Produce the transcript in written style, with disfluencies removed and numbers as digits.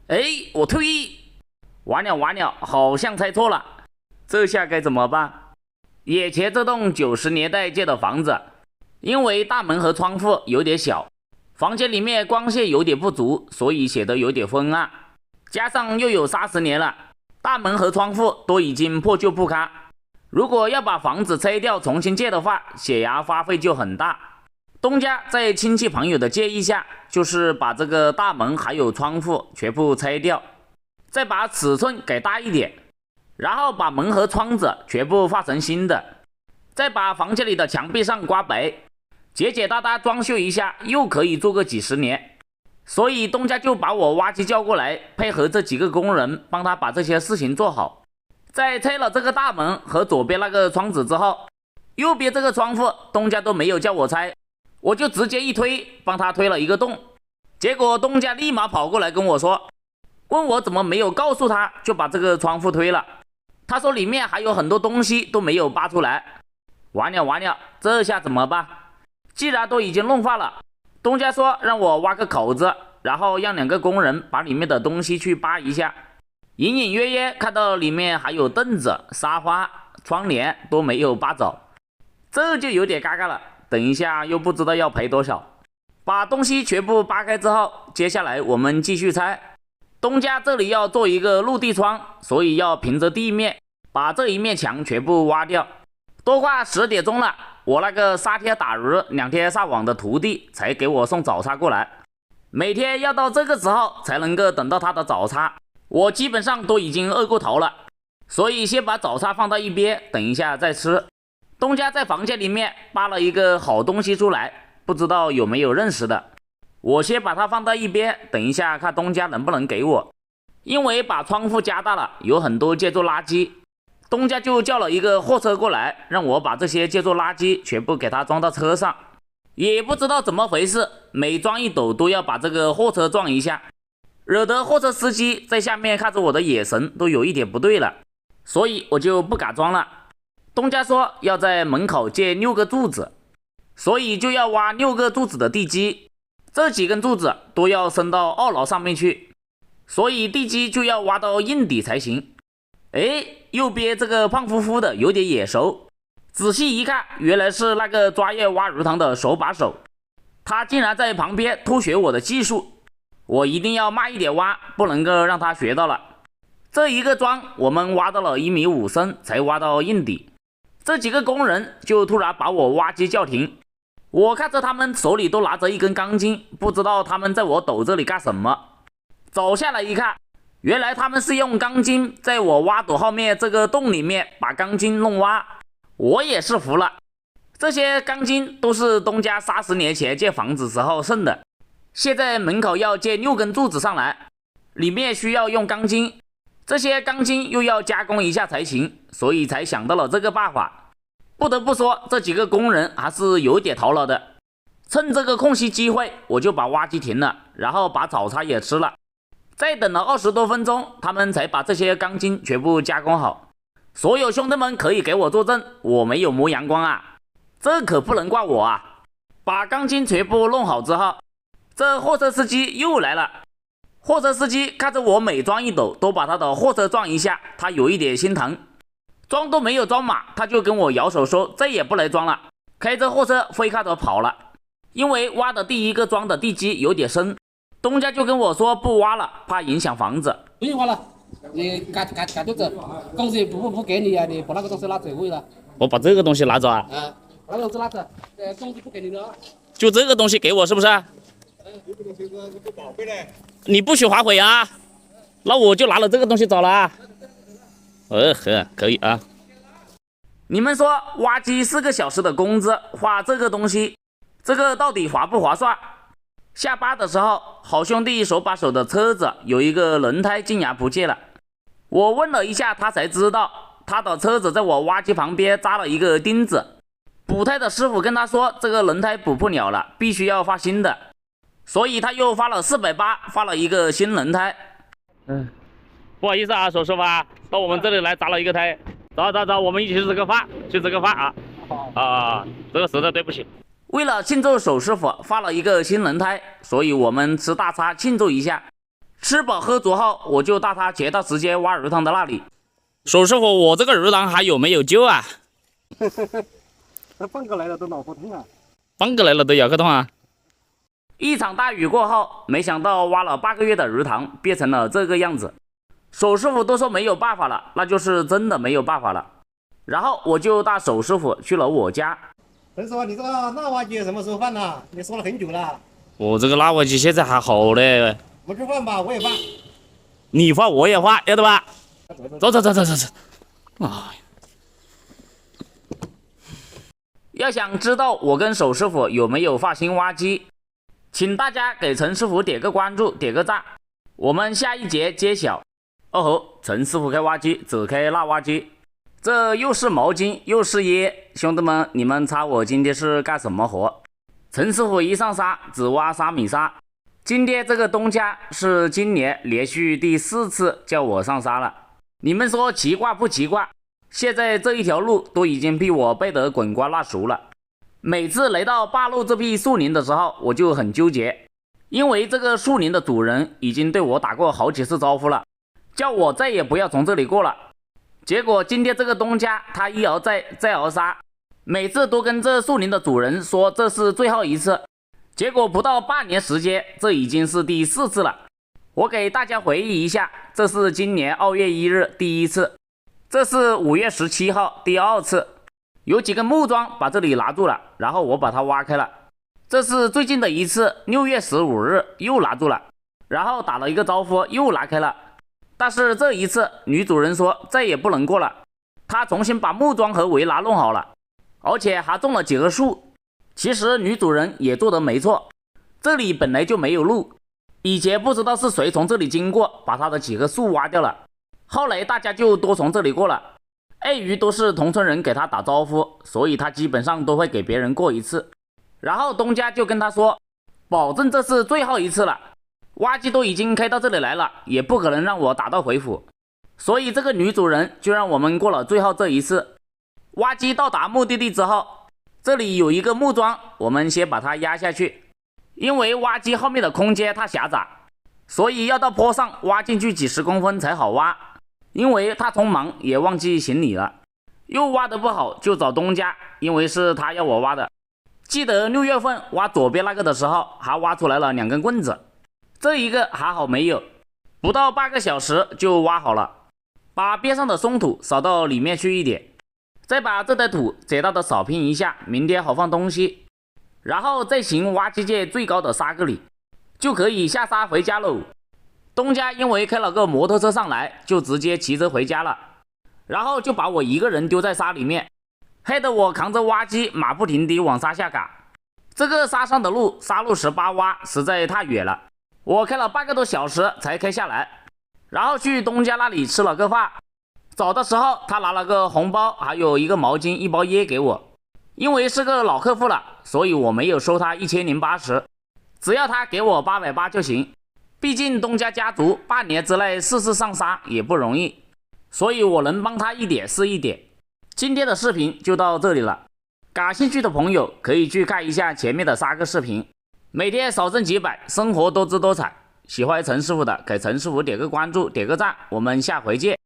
哎，我退役！完了完了，好像猜错了，这下该怎么办？眼前这栋90年代建的房子，因为大门和窗户有点小，房间里面光线有点不足，所以显得有点昏暗。加上又有30年了，大门和窗户都已经破旧不堪。如果要把房子拆掉重新建的话，显然花费就很大。东家在亲戚朋友的建议下，就是把这个大门还有窗户全部拆掉，再把尺寸改大一点，然后把门和窗子全部换成新的，再把房间里的墙壁上刮白，简简单单装修一下，又可以住个几十年。所以东家就把我挖机叫过来，配合这几个工人帮他把这些事情做好。在拆了这个大门和左边那个窗子之后，右边这个窗户东家都没有叫我拆，我就直接一推，帮他推了一个洞。结果东家立马跑过来跟我说，问我怎么没有告诉他就把这个窗户推了。他说里面还有很多东西都没有扒出来。完了完了，这下怎么办？既然都已经弄坏了，东家说让我挖个口子，然后让2个工人把里面的东西去扒一下。隐隐约约看到里面还有凳子、沙发、窗帘都没有扒走，这就有点尴尬了。等一下又不知道要赔多少。把东西全部扒开之后，接下来我们继续拆。东家这里要做一个陆地窗，所以要凭着地面把这一面墙全部挖掉。都快10点钟了，我那个3天打鱼2天撒网的徒弟才给我送早餐过来。每天要到这个时候才能够等到他的早餐，我基本上都已经饿过头了，所以先把早餐放到一边，等一下再吃。东家在房间里面扒了一个好东西出来，不知道有没有认识的。我先把它放到一边，等一下看东家能不能给我。因为把窗户加大了，有很多建筑垃圾，东家就叫了一个货车过来，让我把这些建筑垃圾全部给他装到车上。也不知道怎么回事，每装一斗都要把这个货车撞一下，惹得货车司机在下面看着我的眼神都有一点不对了，所以我就不敢装了。东家说要在门口建6个柱子，所以就要挖6个柱子的地基，这几根柱子都要伸到2楼上面去，所以地基就要挖到硬底才行。右边这个胖乎乎的有点眼熟，仔细一看，原来是那个专业挖鱼塘的手把手，他竟然在旁边偷学我的技术。我一定要慢一点挖，不能够让他学到了。这一个桩我们挖到了1.5米深才挖到硬底。这几个工人就突然把我挖机叫停，我看着他们手里都拿着一根钢筋，不知道他们在我斗这里干什么。走下来一看，原来他们是用钢筋在我挖斗后面这个洞里面把钢筋弄挖。我也是服了，这些钢筋都是东家30年前建房子时候剩的，现在门口要建6根柱子上来，里面需要用钢筋，这些钢筋又要加工一下才行，所以才想到了这个办法。不得不说，这几个工人还是有点头脑的。趁这个空隙机会，我就把挖机停了，然后把早餐也吃了。再等了20多分钟，他们才把这些钢筋全部加工好。所有兄弟们可以给我作证，我没有磨阳光啊，这可不能怪我啊。把钢筋全部弄好之后，这货车司机又来了。货车司机看着我每装一斗都把他的货车撞一下，他有一点心疼。装都没有装满，他就跟我摇手说再也不来装了，开着货车飞开着跑了。因为挖的第一个桩的地基有点深，东家就跟我说不挖了，怕影响房子。不用挖了，你赶就走，东西不给你啊，你把那个东西拿走位了。我把这个东西拿走啊？把那个东西拿走，东西不给你了。就这个东西给我是不是？这个东西是个宝贝嘞。你不许划毁啊？那我就拿了这个东西走了啊。可以啊。你们说挖机4个小时的工资花这个东西，这个到底划不划算？下班的时候，好兄弟手把手的车子有一个轮胎竟然不见了。我问了一下，他才知道他的车子在我挖机旁边扎了一个钉子。补胎的师傅跟他说，这个轮胎补不了了，必须要发新的，所以他又花了480，发了一个新轮胎。不好意思啊，手师傅啊，到我们这里来砸了一个胎。走，我们一起去吃个饭，啊！这个实在对不起。为了庆祝手师傅发了一个新轮胎，所以我们吃大餐庆祝一下。吃饱喝足后，我就带他截到直接挖鱼塘的那里。手师傅，我这个鱼塘还有没有救啊？他半个来了都脑壳痛啊！半个来了都咬个痛啊！一场大雨过后，没想到挖了8个月的鱼塘变成了这个样子。手师傅都说没有办法了，那就是真的没有办法了。然后我就带手师傅去了我家。陈师傅，你这个腊蛙鸡什么时候放呢？你说了很久了。我这个腊蛙鸡现在还好嘞。我去放吧，我也放。你放我也放，要得吧？走。哎。要想知道我跟手师傅有没有放新挖机，请大家给陈师傅点个关注，点个赞。我们下一节揭晓。哦吼，陈师傅开挖机，只开腊蛙机，这又是毛巾又是椰，兄弟们，你们猜我今天是干什么活？陈师傅一上沙只挖3米沙。今天这个东家是今年连续第4次叫我上沙了，你们说奇怪不奇怪？现在这一条路都已经被我背得滚瓜烂熟了。每次来到八路这片树林的时候，我就很纠结，因为这个树林的主人已经对我打过好几次招呼了，叫我再也不要从这里过了。结果今天这个东家他一而再再而三，每次都跟这树林的主人说这是最后一次，结果不到半年时间，这已经是第4次了。我给大家回忆一下，这是今年2月1日第1次，这是5月17号第2次，有几根木桩把这里拿住了，然后我把它挖开了。这是最近的一次，6月15日又拿住了，然后打了一个招呼又拿开了。但是这一次女主人说再也不能过了，她重新把木桩和围栏弄好了，而且还种了几棵树。其实女主人也做得没错，这里本来就没有路，以前不知道是谁从这里经过，把他的几棵树挖掉了，后来大家就多从这里过了。碍于都是同村人给他打招呼，所以他基本上都会给别人过一次。然后东家就跟他说，保证这是最后一次了，挖机都已经开到这里来了，也不可能让我打道回府。所以这个女主人就让我们过了最后这一次。挖机到达目的地之后，这里有一个木桩，我们先把它压下去。因为挖机后面的空间太狭窄，所以要到坡上挖进去几10公分才好挖。因为他匆忙也忘记行李了，又挖得不好就找东家，因为是他要我挖的。记得6月份挖左边那个的时候，还挖出来了2根棍子，这一个还好没有，不到半个小时就挖好了。把边上的松土扫到里面去一点，再把这袋土捡到的扫平一下，明天好放东西。然后再行挖机界最高的沙个里，就可以下沙回家喽。东家因为开了个摩托车上来，就直接骑车回家了，然后就把我一个人丢在沙里面，害得我扛着挖机马不停地往沙下赶。这个沙上的路，沙路18挖，实在太远了，我开了半个多小时才开下来。然后去东家那里吃了个饭，走的时候他拿了个红包，还有一个毛巾1包椰给我。因为是个老客户了，所以我没有收他1080，只要他给我880就行。毕竟东家家族半年之内4次上沙也不容易，所以我能帮他一点是一点。今天的视频就到这里了，感兴趣的朋友可以去看一下前面的3个视频，每天少挣几百，生活多姿多彩。喜欢陈师傅的给陈师傅点个关注，点个赞，我们下回见。